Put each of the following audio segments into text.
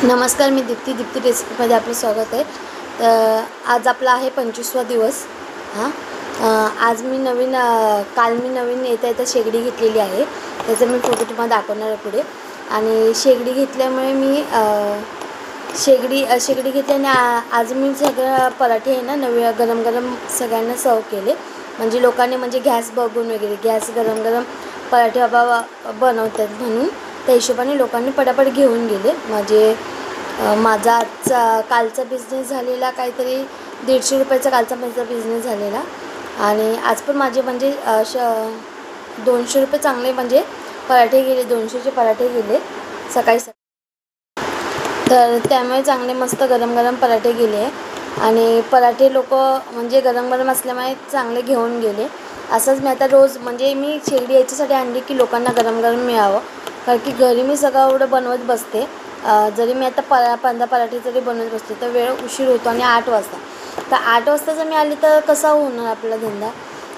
नमस्कार, मी दीप्ती रेसिपीमध्ये आपलं स्वागत आहे। तर आज आपला आहे 25वा दिवस। आज मी काल मी नवीन येता शेगडी घेतलेली आहे। त्याचा मी फोटो तुम्हाला दाखवणार आहे पुढे। आणि शेगडी घेतल्यामुळे मी शेगडी घेतल्याने आज मी सगळं पराठे आहे ना नवे गरम सगळ्यांना सर्व केले। म्हणजे लोकांनी म्हणजे गॅस बघून वगैरे गॅस गरम पराठे बाबा बनवतात म्हणून त्या हिशोबाने लोकांनी पटापट घेऊन गेले। म्हणजे माझा कालचा बिझनेस झालेला काहीतरी 150 रुपयाचा कालचा माझा बिझनेस झालेला। आणि आज पण माझे म्हणजे 200 रुपये चांगले म्हणजे पराठे गेले, 200चे पराठे गेले सकाळी। तर त्यामुळे चांगले मस्त गरम पराठे गेले। आणि पराठे लोक म्हणजे गरम असल्यामुळे चांगले घेऊन गेले। असंच मी आता रोज म्हणजे मी शेगडी याच्यासाठी आणली की लोकांना गरम मिळावं, कारण की घरी मी सगळं एवढं बनवत बसते। जरी मी आता 15 पराठे जरी बनवत बसले तर वेळ उशीर होतो आणि 8 वाजता। तर 8 वाजता जर मी आली तर कसा होणार आपला धंदा।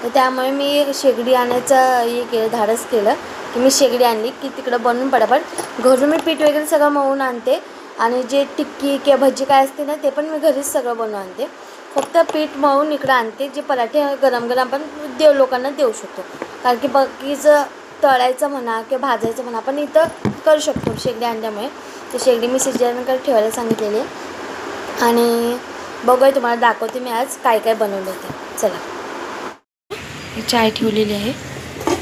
तर त्यामुळे मी शेगडी आणायचं धाडस केलं की मी शेगडी आणली की तिकडं बनवून पटापट घरून मी पीठ वगैरे सगळं मळून आणते। आणि जे टिक्की किंवा भजी काय असते ना ते पण मी घरीच सगळं बनवून आणते। फक्त पीठ मळून इकडं आणते, जे पराठे गरम आपण लोकांना देऊ शकतो। कारण की बाकीचं तळायचं म्हणा किंवा भाजायचं म्हणा आपण इथं करू शकतो शेगडी आणल्यामुळे। तर शेगडी मी सिजनकडे ठेवायला सांगितलेली आहे। आणि बघूया तुम्हाला दाखवते मी आज काय काय बनवलं ते। चला, चाय ठेवलेली आहे,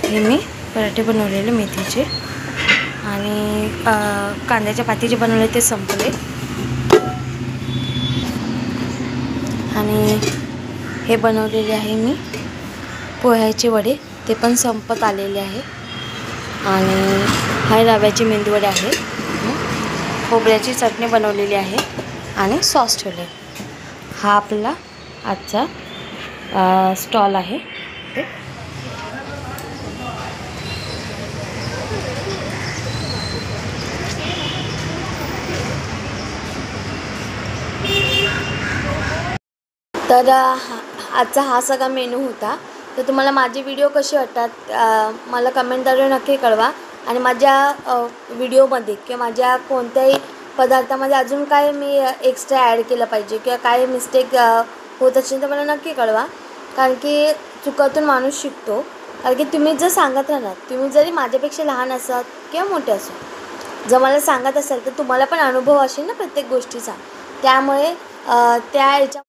हे मी पराठे बनवलेले मेथीचे आणि कांद्याच्या पातीचे बनवले ते संपले। आणि हे बनवलेले आहे मी पोह्याचे वडे, ते पण संपत आलेले आहे। आणि हा रव्याचे मेंदूवडे आहे, खोबऱ्याची चटणी बनवलेली आहे आणि सॉस ठेवले। हा आपला आजचा स्टॉल आहे। तर आजचा हा सगळा मेनू होता। तर तुम्हाला माझे व्हिडिओ कसे वाटतात मला कमेंटद्वारे नक्की कळवा। आणि माझ्या व्हिडिओमध्ये किंवा माझ्या कोणत्याही पदार्थामध्ये अजून काय मी एक्स्ट्रा ॲड केलं पाहिजे किंवा काय मिस्टेक होत असेल तर मला नक्की कळवा। कारण की चुकातून माणूस शिकतो। कारण की तुम्ही जर सांगत राहणार, तुम्ही जरी माझ्यापेक्षा लहान असाल किंवा मोठे असाल, जर मला सांगत असाल तर तुम्हाला पण अनुभव असेल ना प्रत्येक गोष्टीचा। त्यामुळे त्या